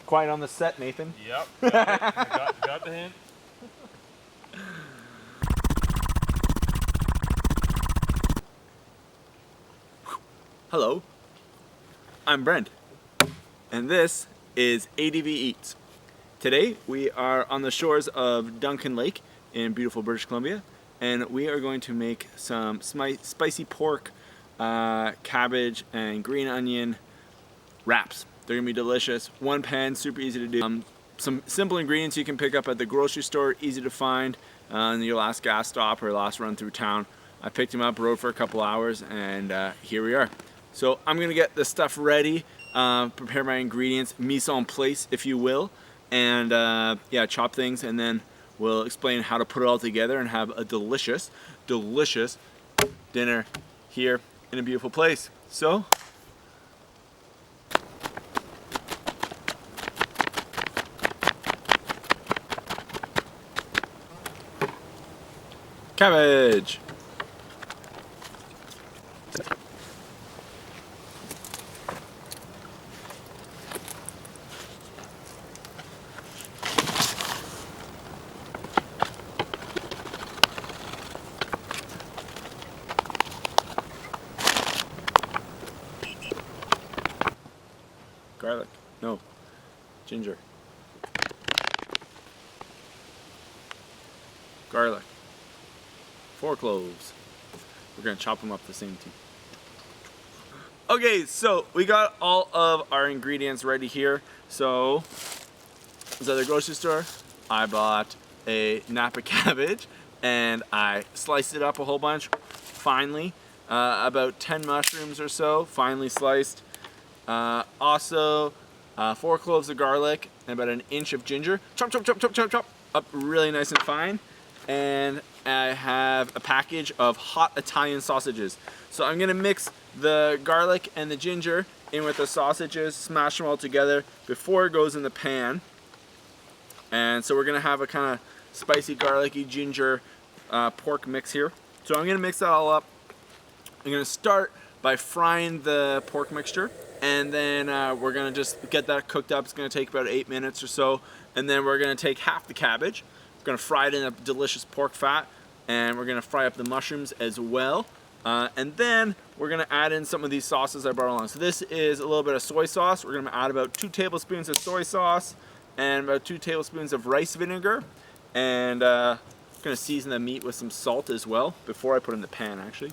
Quiet on the set, Nathan. Yep. Got the hint. Hello, I'm Brent, and this is ADV Eats. Today we are on the shores of Duncan Lake in beautiful British Columbia, and we are going to make some spicy pork, cabbage, and green onion wraps. They're gonna be delicious. One pan, super easy to do. Some simple ingredients you can pick up at the grocery store, easy to find in your last gas stop or last run through town. I picked them up, rode for a couple hours, and here we are. So I'm gonna get this stuff ready, prepare my ingredients, mise en place, if you will, and yeah, chop things, and then we'll explain how to put it all together and have a delicious, delicious dinner here in a beautiful place. So, cabbage. Garlic. No. Ginger. Garlic. 4 cloves. We're gonna chop them up the same too. Okay, so we got all of our ingredients ready here. So, I was at the grocery store. I bought a Napa cabbage and I sliced it up a whole bunch finely. About 10 mushrooms or so, finely sliced. Also, 4 cloves of garlic and about an inch of ginger. Chop, chop, chop, chop, chop, chop. Up really nice and fine. And I have a package of hot Italian sausages. So I'm gonna mix the garlic and the ginger in with the sausages, smash them all together before it goes in the pan. And so we're gonna have a kind of spicy, garlicky, ginger pork mix here. So I'm gonna mix that all up. I'm gonna start by frying the pork mixture, and then we're gonna just get that cooked up. It's gonna take about 8 minutes or so, and then we're gonna take half the cabbage. We're gonna fry it in a delicious pork fat, and we're gonna fry up the mushrooms as well. And then we're gonna add in some of these sauces I brought along. So this is a little bit of soy sauce. We're gonna add about 2 tablespoons of soy sauce and about 2 tablespoons of rice vinegar, and gonna season the meat with some salt as well before I put it in the pan, actually.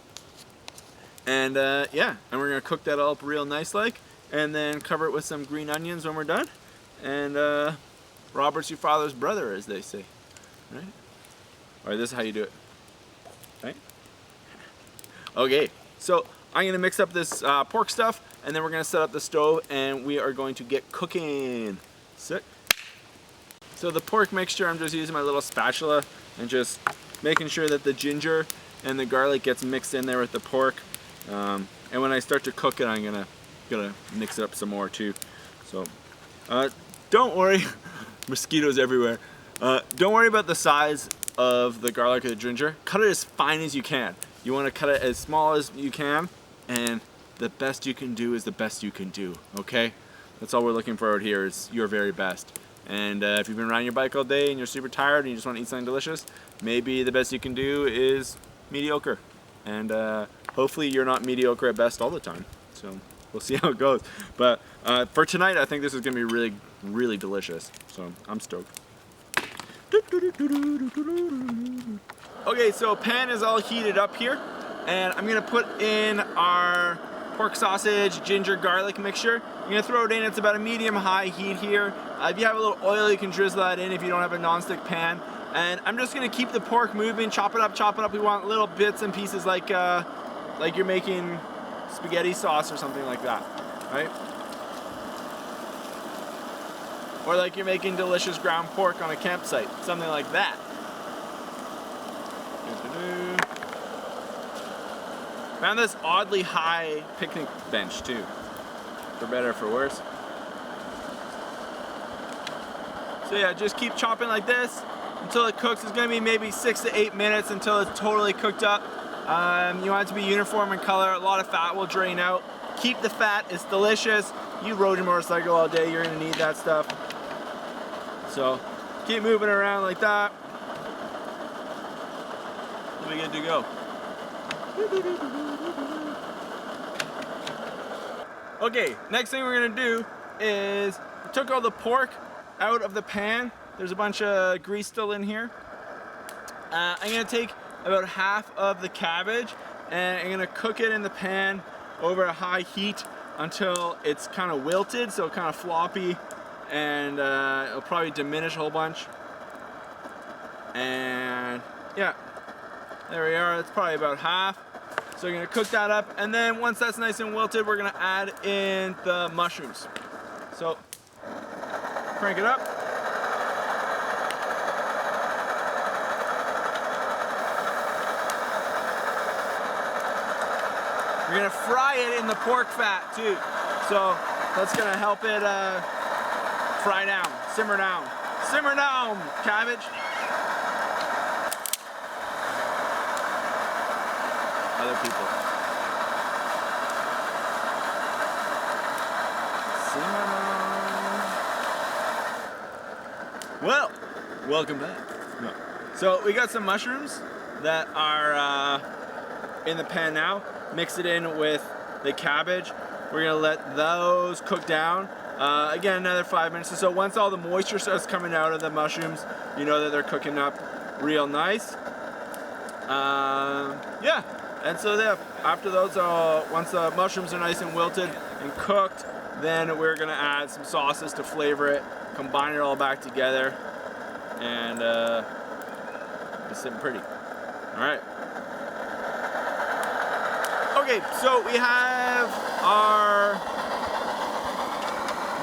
And yeah, and we're gonna cook that all up real nice like, and then cover it with some green onions when we're done. And Robert's your father's brother, as they say, right? Or this is how you do it, right? Okay, so I'm gonna mix up this pork stuff, and then we're gonna set up the stove, and we are going to get cooking. Sick. So the pork mixture, I'm just using my little spatula and just making sure that the ginger and the garlic gets mixed in there with the pork. And when I start to cook it, I'm gonna mix it up some more too. So don't worry, mosquitoes everywhere. Don't worry about the size of the garlic or the ginger. Cut it as fine as you can. You want to cut it as small as you can, and the best you can do is the best you can do, okay? That's all we're looking for out here, is your very best. And if you've been riding your bike all day and you're super tired and you just want to eat something delicious, maybe the best you can do is mediocre. And hopefully you're not mediocre at best all the time. So we'll see how it goes. But for tonight, I think this is going to be really, really delicious. So I'm stoked. Okay, so pan is all heated up here, and I'm gonna put in our pork sausage, ginger, garlic mixture. I'm gonna throw it in. It's about a medium-high heat here. If you have a little oil, you can drizzle that in if you don't have a non-stick pan. And I'm just gonna keep the pork moving, chop it up, chop it up. We want little bits and pieces like you're making spaghetti sauce or something like that, right? Or like you're making delicious ground pork on a campsite, something like that. Found this oddly high picnic bench too, for better or for worse. So yeah, just keep chopping like this until it cooks. It's gonna be maybe 6 to 8 minutes until it's totally cooked up. You want it to be uniform in color. A lot of fat will drain out. Keep the fat, it's delicious. you rode your motorcycle all day, you're gonna need that stuff. So keep moving around like that. We'll be good to go. Okay, next thing we're gonna do is we took all the pork out of the pan. There's a bunch of grease still in here. I'm gonna take about half of the cabbage and I'm gonna cook it in the pan over a high heat until it's kind of wilted, so kind of floppy, and it'll probably diminish a whole bunch. And yeah, there we are. That's probably about half. So you're gonna cook that up, and then once that's nice and wilted, we're gonna add in the mushrooms. So crank it up. We're gonna fry it in the pork fat too. So that's gonna help it fry down, simmer down. Simmer down, cabbage. Other people. Simmer down. Well, welcome back. No. So we got some mushrooms that are in the pan now. Mix it in with the cabbage. We're gonna let those cook down. Again, another 5 minutes or so. Once all the moisture starts coming out of the mushrooms, you know that they're cooking up real nice. Yeah, and so yeah, after those, once the mushrooms are nice and wilted and cooked, then we're gonna add some sauces to flavor it, combine it all back together, and be sitting pretty. All right. Okay, so we have our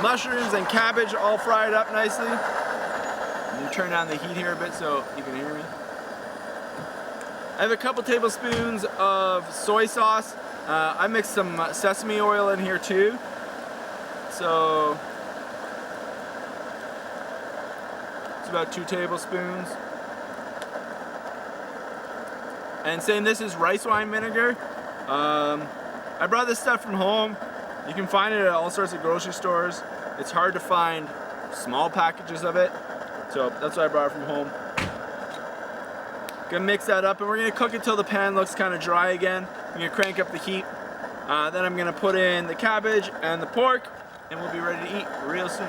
mushrooms and cabbage all fried up nicely. I'm gonna turn down the heat here a bit so you can hear me. I have a couple tablespoons of soy sauce. I mixed some sesame oil in here too. So it's about 2 tablespoons. And saying this is rice wine vinegar. I brought this stuff from home. You can find it at all sorts of grocery stores. It's hard to find small packages of it, so that's why I brought it from home. Gonna mix that up, and we're gonna cook it till the pan looks kind of dry again. I'm gonna crank up the heat. Then I'm gonna put in the cabbage and the pork, and we'll be ready to eat real soon.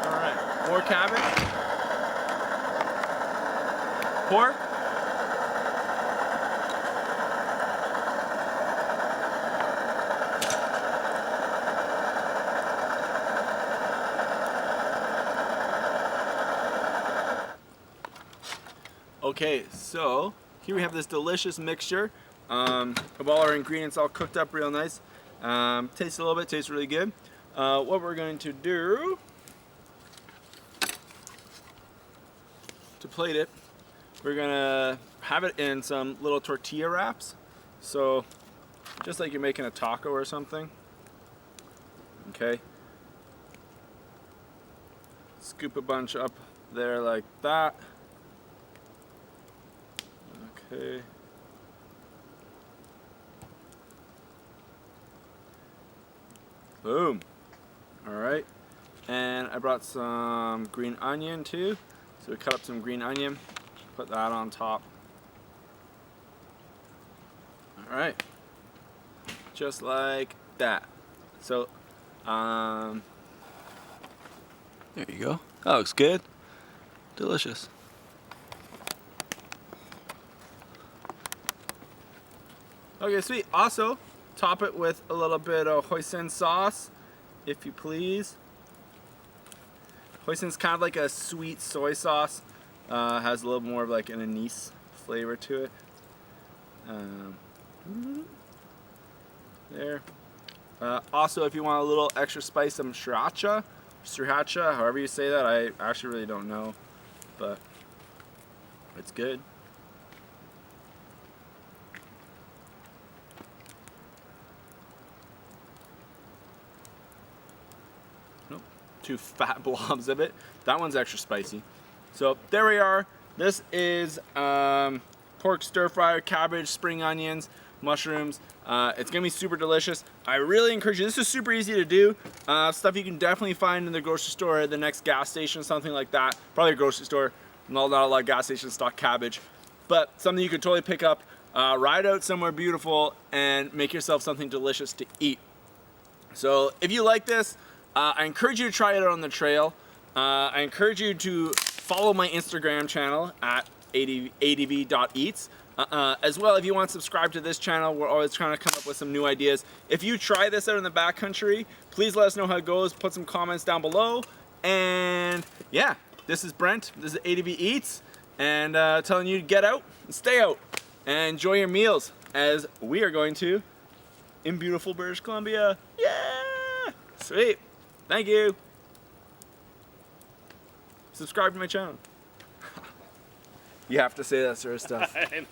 All right, more cabbage, pork. Okay, so here we have this delicious mixture of all our ingredients all cooked up real nice. Tastes a little bit, tastes really good. What we're going to do to plate it, we're gonna have it in some little tortilla wraps. So just like you're making a taco or something. Okay. Scoop a bunch up there like that. Okay. Boom. All right. And I brought some green onion too. So we cut up some green onion, put that on top. All right. Just like that. So, there you go. That looks good. Delicious. Okay, sweet. Also, top it with a little bit of hoisin sauce, if you please. Hoisin's kind of like a sweet soy sauce. Has a little more of like an anise flavor to it. There. Also, if you want a little extra spice, some sriracha, however you say that. I actually really don't know, but it's good. Nope, 2 fat blobs of it. That one's extra spicy. So there we are. This is pork stir fry, cabbage, spring onions, mushrooms. It's gonna be super delicious. I really encourage you. This is super easy to do. Stuff you can definitely find in the grocery store, the next gas station, something like that. Probably a grocery store. Not a lot of gas stations stock cabbage, but something you could totally pick up, ride out somewhere beautiful, and make yourself something delicious to eat. So if you like this, I encourage you to try it out on the trail. I encourage you to follow my Instagram channel at adv.eats. As well, if you want to subscribe to this channel, we're always trying to come up with some new ideas. If you try this out in the backcountry, please let us know how it goes. Put some comments down below. And yeah, this is Brent. This is ADV Eats. And telling you to get out and stay out. And enjoy your meals as we are going to in beautiful British Columbia. Yeah! Sweet. Thank you. Subscribe to my channel. You have to say that sort of stuff. I know.